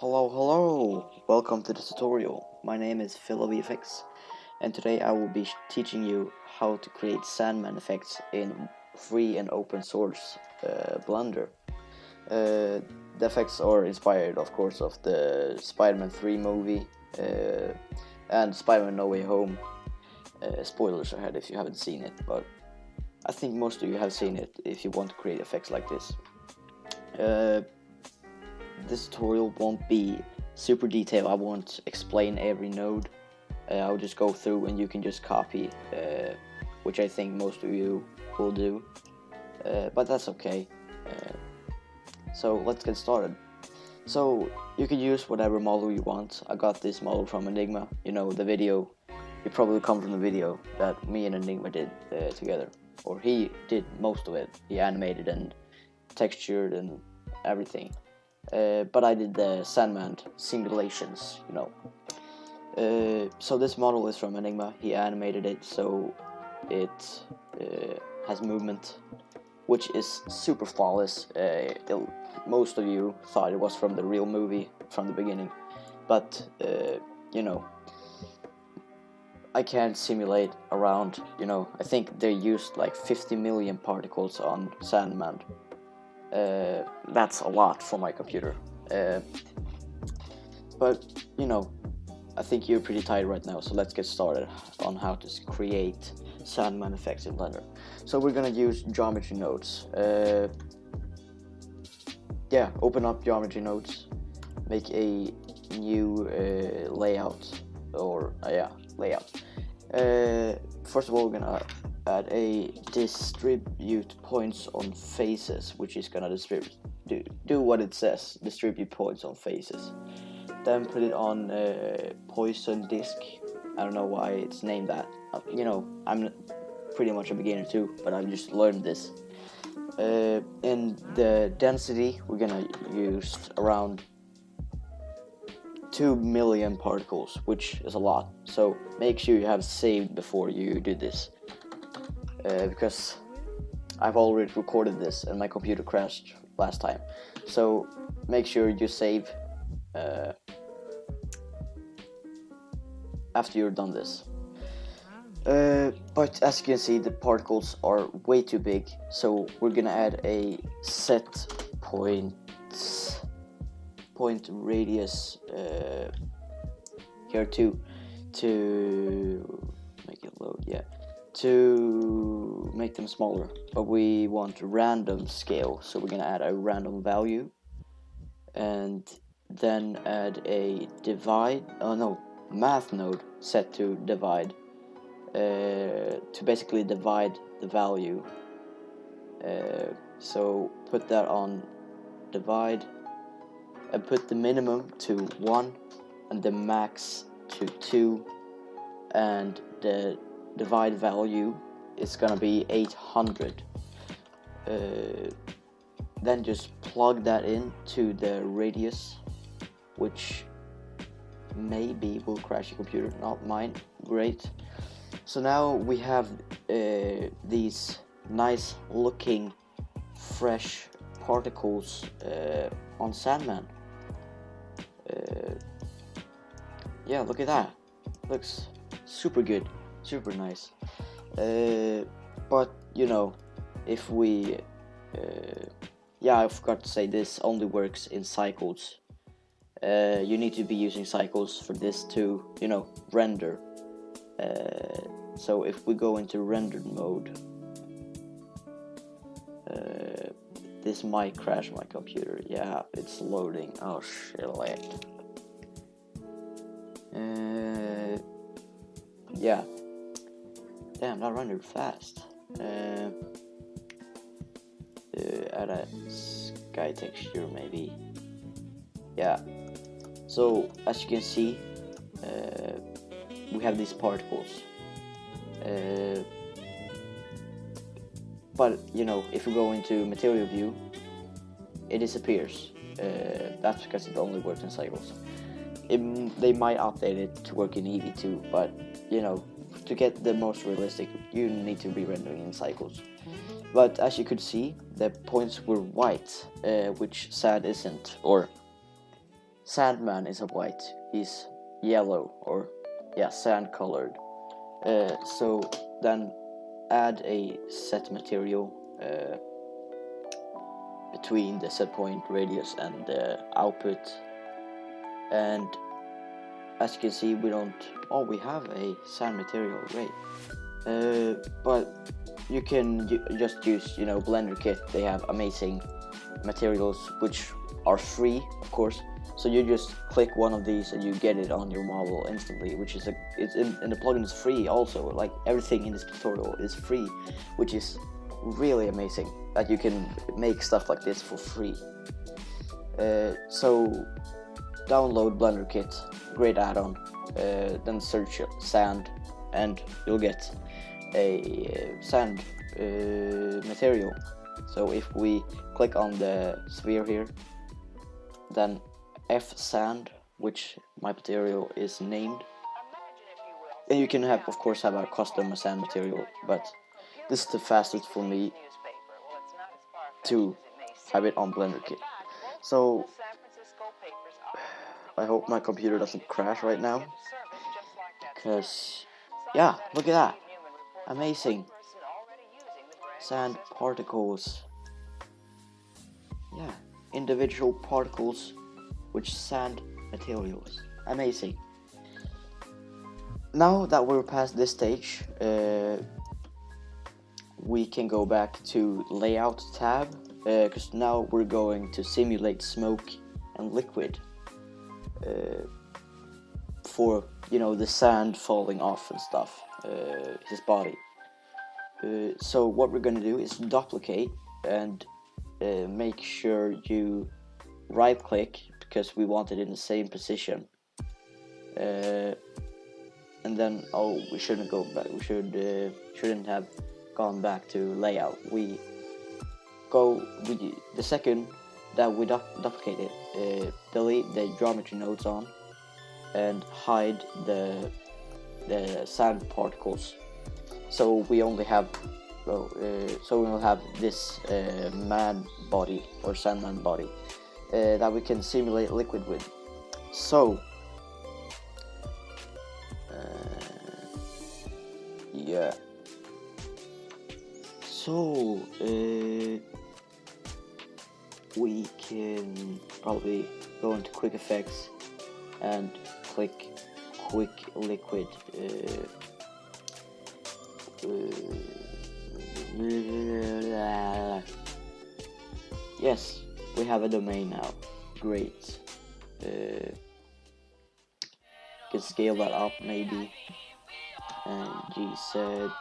Hello, welcome to the tutorial. My name is PhiloVFX, and today I will be teaching you how to create Sandman effects in free and open source Blender. The effects are inspired, of course, of the Spider-Man 3 movie and Spider-Man No Way Home. Spoilers ahead if you haven't seen it, but I think most of you have seen it if you want to create effects like this. This tutorial won't be super detailed. I won't explain every node. I'll just go through and you can just copy, which I think most of you will do, but that's okay. So let's get started. So you can use whatever model you want. I got this model from Enigma, the video. It probably come from the video that me and Enigma did together, or he did most of it. He animated and textured and everything. But I did the Sandman simulations, So this model is from Enigma. He animated it, so it has movement, which is super flawless. Most of you thought it was from the real movie from the beginning, but I can't simulate around, I think they used like 50 million particles on Sandman. That's a lot for my computer, but I think you're pretty tired right now, so let's get started on how to create Sandman effects in Blender. So we're gonna use geometry nodes. Open up geometry nodes, make a new layout, or layout. First of all, we're gonna add a distribute points on faces, which is gonna do what it says, distribute points on faces. Then put it on poison disk. I don't know why it's named that. I'm pretty much a beginner too, but I've just learned this. In the density, we're gonna use around 2 million particles, which is a lot. So make sure you have saved before you do this. Because I've already recorded this and my computer crashed last time, so make sure you save after you're done this. But as you can see, the particles are way too big, so we're gonna add a set point radius here too, to make it load. To make them smaller, but we want random scale, so we're gonna add a random value, and then add a math node set to divide, to basically divide the value. So put that on divide, and put the minimum to 1 and the max to 2, and the divide value is gonna be 800. Then just plug that in to the radius, which maybe will crash your computer, not mine. Great. So now we have these nice looking fresh particles on Sandman. Look at that. Looks super good. Super nice. But if we I forgot to say, this only works in cycles. You need to be using cycles for this to render. So if we go into rendered mode, this might crash my computer. It's loading. Oh shit. Damn, that rendered fast. Add a sky texture maybe. So as you can see, we have these particles. But if we go into material view, it disappears. That's because it only works in cycles. They might update it to work in Eevee too, but to get the most realistic, you need to be rendering in cycles. But as you could see, the points were white, which sad isn't, or Sandman is a white. He's yellow, or yeah, sand colored. So then add a set material between the set point radius and the output, and as you can see, we have a sand material, great. But you can just use, Blender Kit. They have amazing materials which are free, of course. So you just click one of these and you get it on your model instantly, which is and the plugin is free also. Like everything in this tutorial is free, which is really amazing that you can make stuff like this for free. So download Blender Kit, great add-on. Then search sand, and you'll get a sand material. So if we click on the sphere here, then F sand, which my material is named, and you can of course have a custom sand material, but this is the fastest for me to have it on Blender Kit. So I hope my computer doesn't crash right now, because yeah, look at that, amazing sand particles. Yeah, individual particles which sand materials, amazing. Now that we're past this stage, we can go back to layout tab, because now we're going to simulate smoke and liquid for the sand falling off and stuff, his body. So what we're gonna do is duplicate and make sure you right click, because we want it in the same position, and then we shouldn't go back. We shouldn't have gone back to layout. The second that we duplicate it, delete the geometry nodes on and hide the sand particles. So we only have we'll have this man body, or Sandman body, that we can simulate liquid with. So yeah. So we can probably go into quick effects and click quick liquid. Yes, we have a domain now. Great. Can scale that up maybe. And GZ.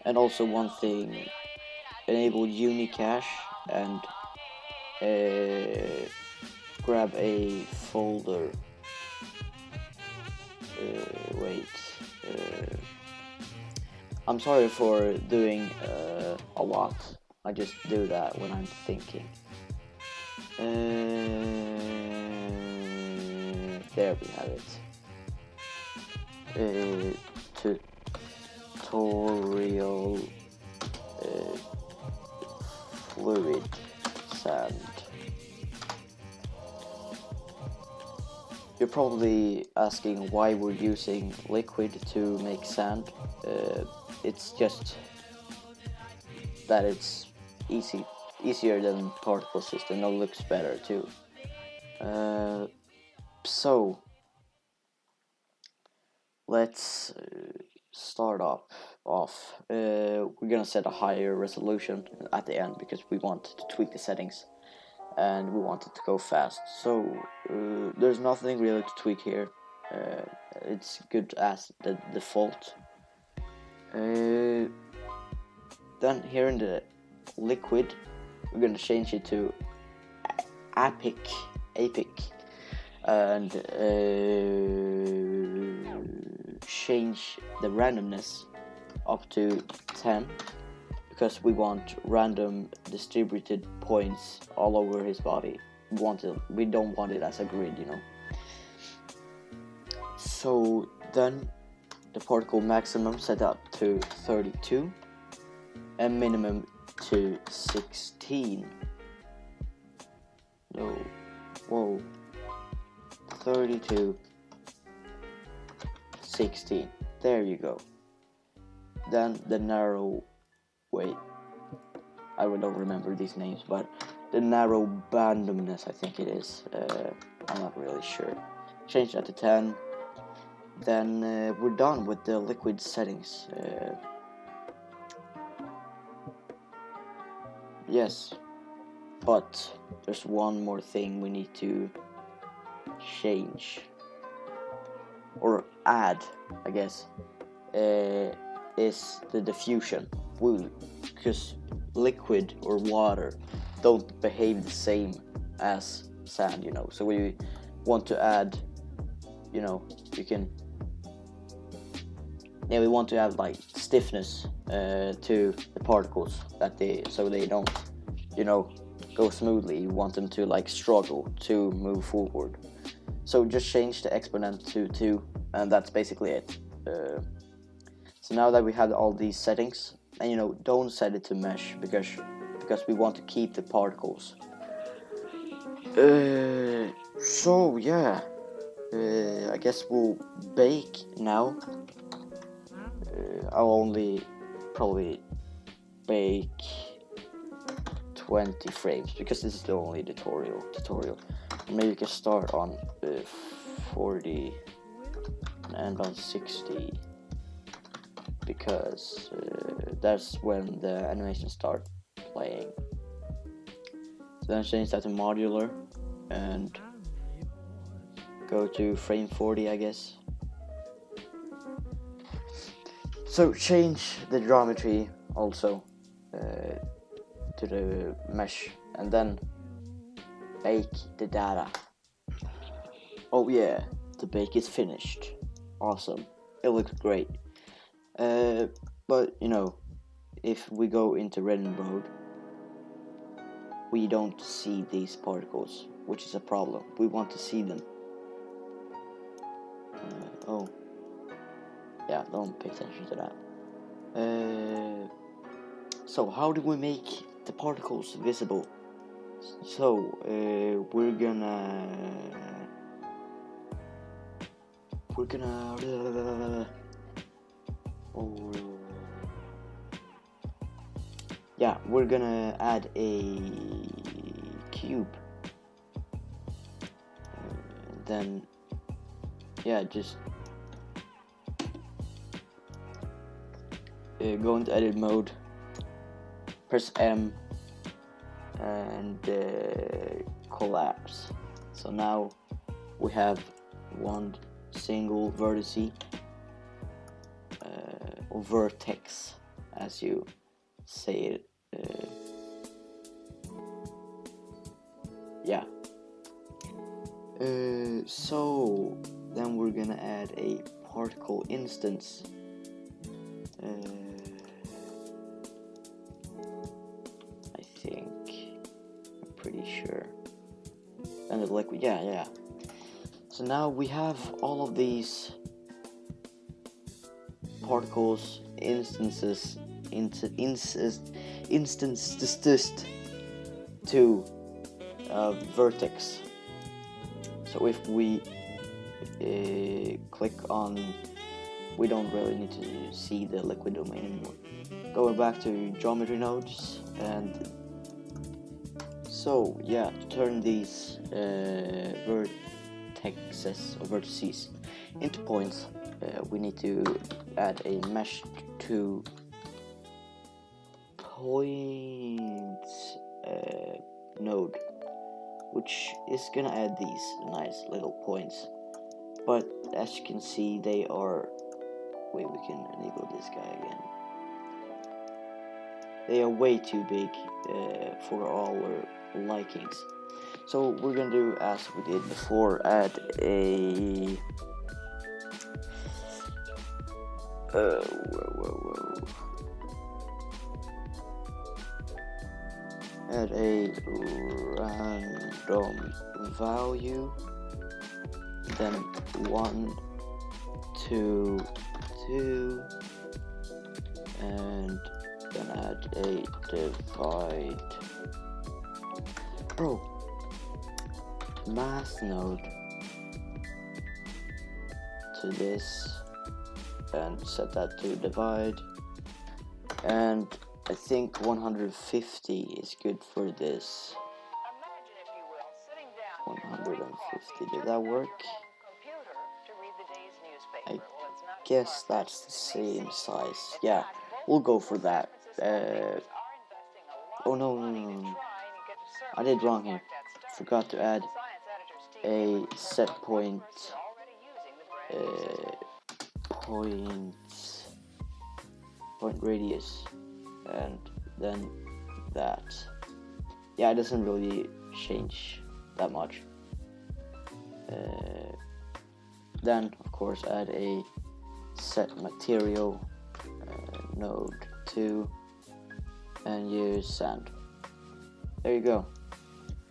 And also one thing, enable unicache and grab a folder. Wait. I'm sorry for doing a lot. I just do that when I'm thinking. There we have it. Tutorial fluid sand. You're probably asking why we're using liquid to make sand. It's just that it's easier than particle system, and it looks better too. So let's start off. We're gonna set a higher resolution at the end, because we want to tweak the settings and we want it to go fast. So there's nothing really to tweak here. It's good as the default. Then here in the liquid, we're gonna change it to Apic, and change the randomness up to 10, because we want random distributed points all over his body. We don't want it as a grid, So then the particle maximum set up to 32 and minimum to 16. No, whoa, 32, 16. There you go. Then the narrow, wait, I don't remember these names, but the narrow randomness, I think it is. I'm not really sure. Change that to 10. Then we're done with the liquid settings. Yes, but there's one more thing we need to change or add, I guess, is the diffusion. Because liquid or water don't behave the same as sand, you know. So we want to add, you know, we want to add like stiffness to the particles so they don't, you know, go smoothly. You want them to like struggle to move forward. So just change the exponent to 2, and that's basically it. So now that we have all these settings, and you know, don't set it to mesh because we want to keep the particles. So yeah, I guess we'll bake now. I'll only probably bake 20 frames because this is the only tutorial. Maybe we can start on 40 and on 60 because that's when the animation starts playing. So then change that to modular and go to frame 40, I guess. So change the geometry also to the mesh, and then bake the data. Oh yeah, the bake is finished. Awesome, it looks great. But you know, if we go into render mode, we don't see these particles, which is a problem. We want to see them. Oh. Yeah, don't pay attention to that. So how do we make the particles visible? So we're gonna add a cube. Then yeah, just go into edit mode, press M, and collapse. So now we have one single vertex, or vertex as you say it. Yeah. So then we're gonna add a particle instance. I think, I'm pretty sure. And the liquid, yeah. So now we have all of these particles, instances to vertex. So if we click on, we don't really need to see the liquid domain anymore. Going back to geometry nodes, and so yeah, to turn these vertices into points, we need to add a mesh to points node, which is gonna add these nice little points. But as you can see, they are, wait, we can enable this guy again. They are way too big for our likings. So we're gonna do as we did before, add a add a random value, then 1, 2, 2, and then add a divide. Bro, math node. to this and set that to divide, and I think 150 is good for this. 150, did that work? I guess that's the same size. Yeah, we'll go for that. Oh no, I did wrong here. Forgot to add a set point point radius, and then that. Yeah, it doesn't really change that much. Then of course add a set material node 2 and use sand. There you go.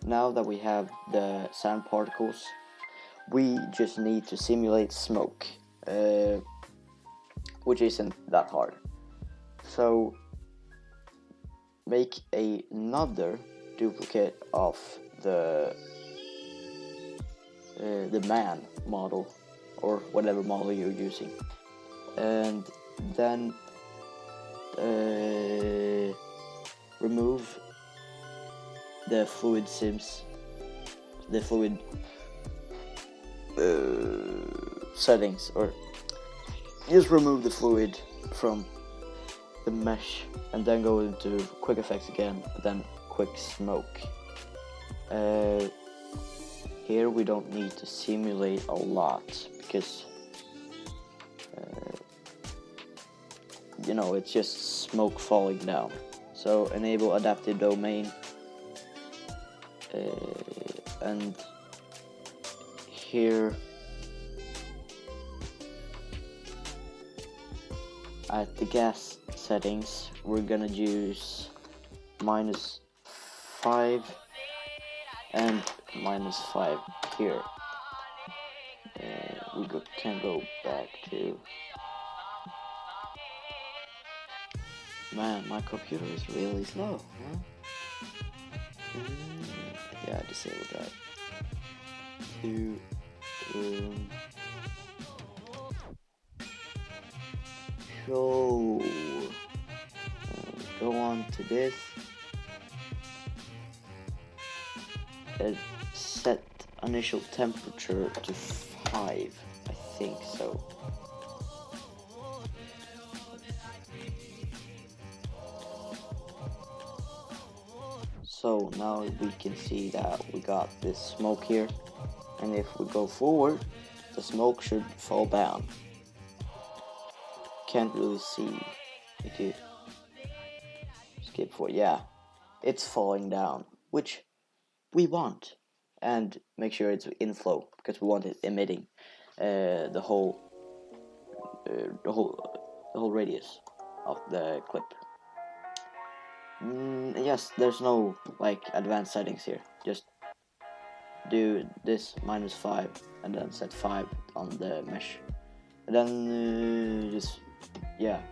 Now that we have the sand particles, we just need to simulate smoke, which isn't that hard. So make another duplicate of the man model, or whatever model you're using, and then remove the fluid settings, or just remove the fluid from the mesh, and then go into quick effects again, then quick smoke. Here we don't need to simulate a lot, because you know, it's just smoke falling down. So enable adaptive domain, and here at the gas settings we're gonna use -5 and -5 here. We can go back to, man, my computer is really slow, huh? Yeah, disable that. To show, go on to this and set initial temperature to 5, I think so. So now we can see that we got this smoke here, and if we go forward, the smoke should fall down. Can't really see. If you skip forward, yeah, it's falling down, which we want, and make sure it's inflow, because we want it emitting the whole radius of the clip. Yes, there's no like advanced settings here. Just do this -5 and then set 5 on the mesh, and then just, yeah,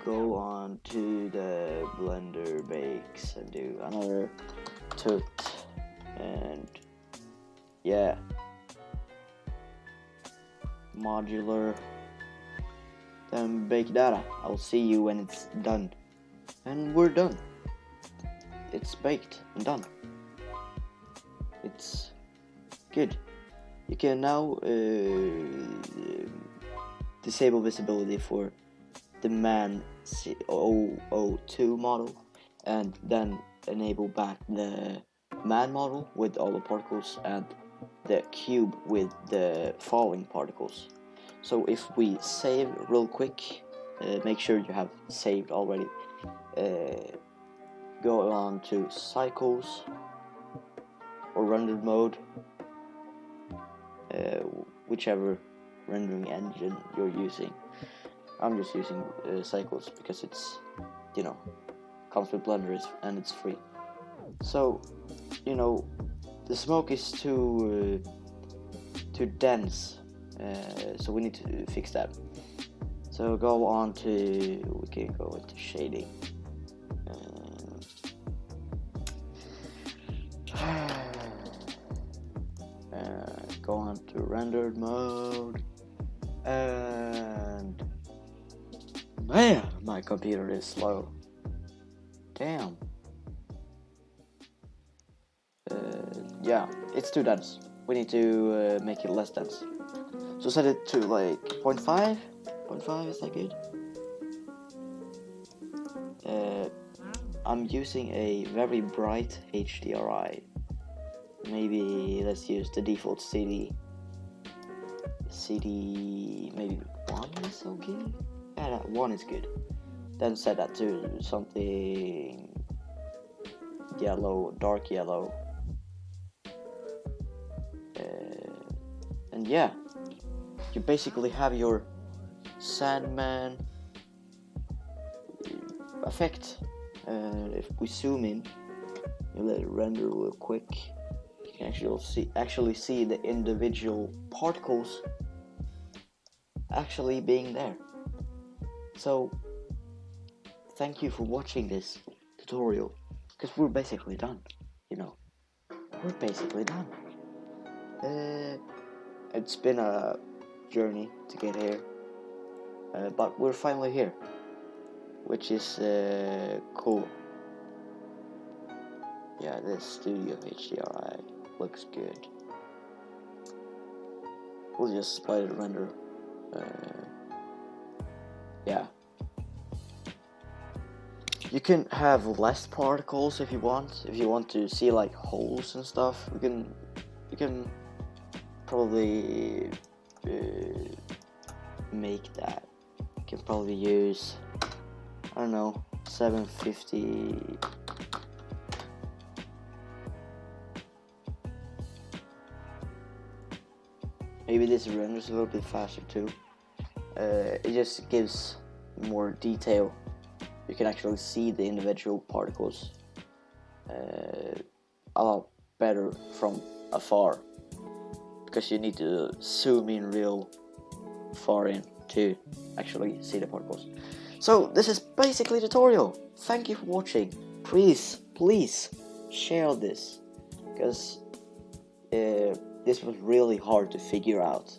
go on to the Blender Bakes and do another toot, and yeah, modular, then bake data. I'll see you when it's done. And we're done. It's baked and done. It's good. You can now disable visibility for the man 002 model, and then enable back the man model with all the particles and the cube with the falling particles. So if we save real quick, make sure you have saved already. Go on to cycles or rendered mode, whichever rendering engine you're using. I'm just using cycles because it's, you know, comes with Blender and it's free. So, you know, the smoke is too dense, so we need to fix that. So go on to, we can go into shading. go on to rendered mode, and man, my computer is slow. Damn. Yeah, it's too dense. We need to make it less dense. So set it to like 0.5. 0.5, is that good? I'm using a very bright HDRI. Maybe let's use the default CD. Maybe 1 is okay? Yeah, 1 is good. Then set that to something yellow, dark yellow. And yeah, you basically have your Sandman effect. If we zoom in, you let it render real quick, you can actually see the individual particles actually being there. So thank you for watching this tutorial, because we're basically done, you know. We're basically done. It's been a journey to get here, but we're finally here, which is cool. Yeah, this Studio HDRI looks good. We'll just let it render. Yeah. You can have less particles if you want. If you want to see like holes and stuff, you can probably make that. You can probably use, I don't know, 750. Maybe this renders a little bit faster too. It just gives more detail. You can actually see the individual particles a lot better from afar, because you need to zoom in real far in to actually see the particles. So this is basically the tutorial. Thank you for watching. Please share this, because this was really hard to figure out.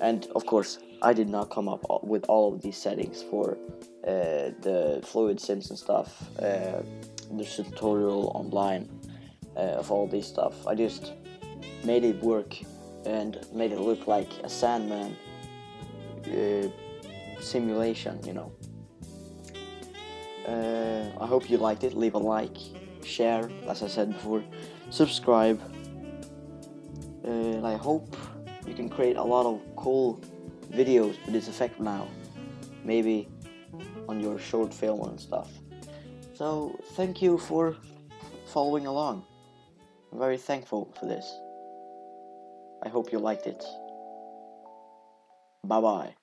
And of course, I did not come up with all of these settings for the fluid sims and stuff. There's a tutorial online of all this stuff. I just made it work and made it look like a Sandman simulation, you know. I hope you liked it. Leave a like, share, as I said before, subscribe, and I hope you can create a lot of cool videos with this effect now, maybe on your short film and stuff. So thank you for following along. I'm very thankful for this. I hope you liked it. Bye bye.